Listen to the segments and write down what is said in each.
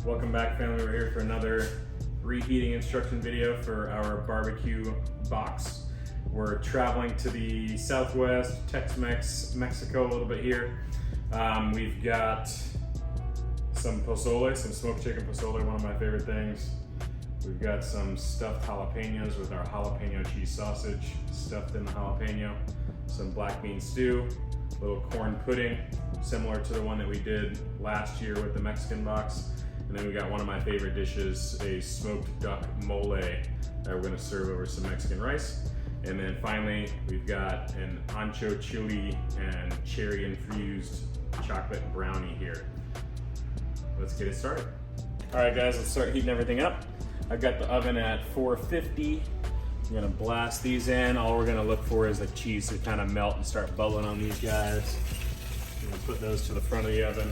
Welcome back, family. We're here for another reheating instruction video for our barbecue box. We're traveling to the Southwest, Tex-Mex, Mexico a little bit here. We've got some pozole, some smoked chicken pozole, one of my favorite things. We've got some stuffed jalapeños with our Jalapeño Cheese Sausage stuffed in the jalapeno, some black bean stew, a little corn pudding, similar to the one that we did last year with the Mexican box. And then we got one of my favorite dishes, a smoked duck mole that we're gonna serve over some Mexican rice. And then finally, we've got an ancho chili and cherry infused chocolate brownie here. Let's get it started. All right, guys, let's start heating everything up. I've got the oven at 450. I'm gonna blast these in. All we're gonna look for is the cheese to kind of melt and start bubbling on these guys. I'm gonna put those to the front of the oven.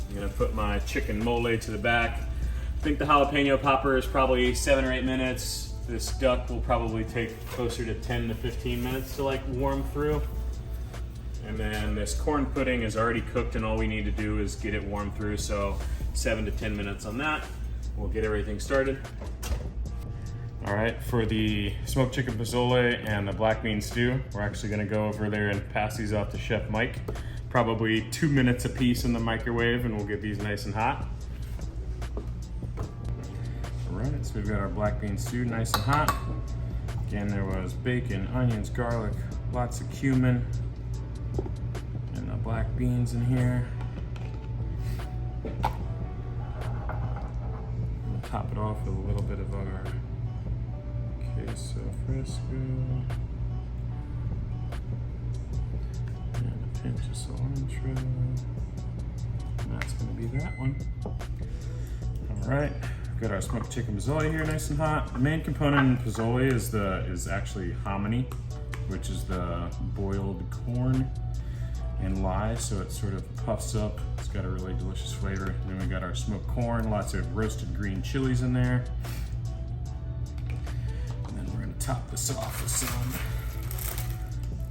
I'm gonna put my chicken mole to the back. I think the jalapeno popper is probably 7 or 8 minutes. This duck will probably take closer to 10 to 15 minutes to like warm through. And then this corn pudding is already cooked and all we need to do is get it warm through. So 7 to 10 minutes on that. We'll get everything started. All right, for the smoked chicken pozole and the black bean stew, we're actually gonna go over there and pass these off to Chef Mike. Probably 2 minutes a piece in the microwave and we'll get these nice and hot. All right, so we've got our black bean stew nice and hot. Again, there was bacon, onions, garlic, lots of cumin, and the black beans in here. We'll top it off with a little bit of our Queso, fresco. Pinch of cilantro, and that's going to be that one. All right, we've got our smoked chicken pozole here, nice and hot. The main component in pozole is actually hominy, which is the boiled corn and lye, so it sort of puffs up. It's got a really delicious flavor. And then we got our smoked corn, lots of roasted green chilies in there, and then we're going to top this off with some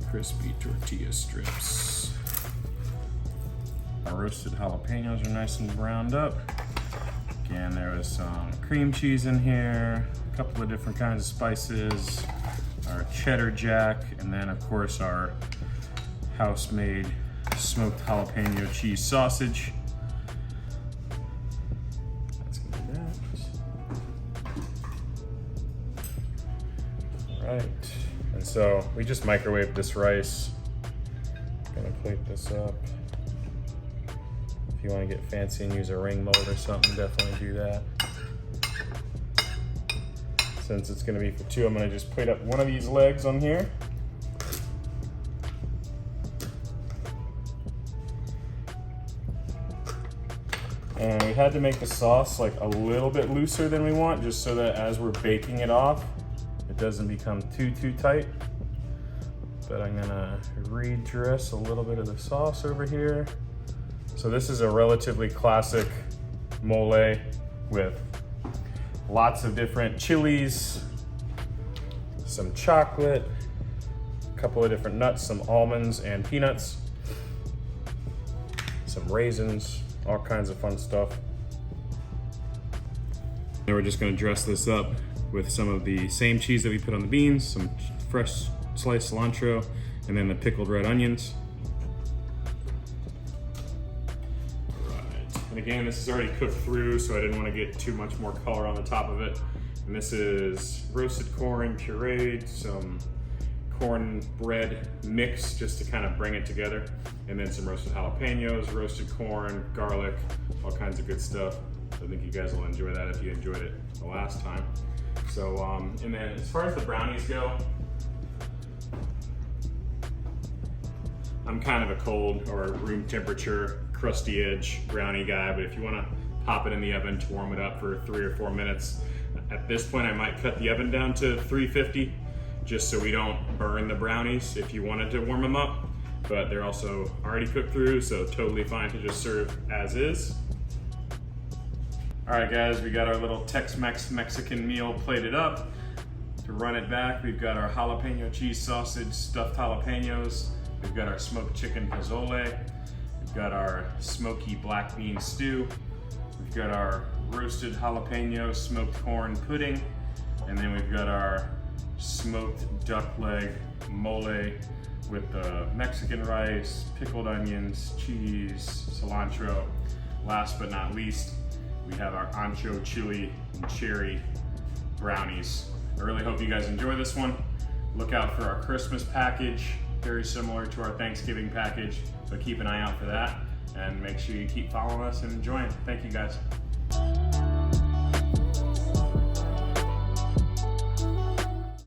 crispy tortilla strips. Our roasted jalapenos are nice and browned up. Again, there was some cream cheese in here, a couple of different kinds of spices, our cheddar jack, and then of course our house-made smoked Jalapeño Cheese Sausage. That's gonna be that. All right. And so we just microwaved this rice. Gonna plate this up. If you want to get fancy and use a ring mold or something, definitely do that. Since it's gonna be for two, I'm gonna just plate up one of these legs on here. And we had to make the sauce like a little bit looser than we want, just so that as we're baking it off, it doesn't become too tight. But I'm gonna redress a little bit of the sauce over here. So this is a relatively classic mole with lots of different chilies, some chocolate, a couple of different nuts, some almonds and peanuts, some raisins, all kinds of fun stuff. Then we're just gonna dress this up with some of the same cheese that we put on the beans, some fresh sliced cilantro, and then the pickled red onions. All right, and again, this is already cooked through, so I didn't want to get too much more color on the top of it. And this is roasted corn pureed, some cornbread mix just to kind of bring it together, and then some roasted jalapenos, roasted corn, garlic, all kinds of good stuff. I think you guys will enjoy that if you enjoyed it the last time. So, and then as far as the brownies go, I'm kind of a cold or room temperature, crusty edge brownie guy, but if you wanna pop it in the oven to warm it up for 3 or 4 minutes, at this point I might cut the oven down to 350, just so we don't burn the brownies if you wanted to warm them up, but they're also already cooked through, so totally fine to just serve as is. All right, guys, we got our little Tex-Mex Mexican meal plated up. To run it back, we've got our Jalapeño Cheese Sausage, stuffed jalapenos. We've got our smoked chicken pozole. We've got our smoky black bean stew. We've got our roasted jalapeno smoked corn pudding. And then we've got our smoked duck leg mole with the Mexican rice, pickled onions, cheese, cilantro. Last but not least, we have our ancho chili and cherry brownies. I really hope you guys enjoy this one. Look out for our Christmas package, very similar to our Thanksgiving package, so keep an eye out for that. And make sure you keep following us and enjoying. Thank you guys.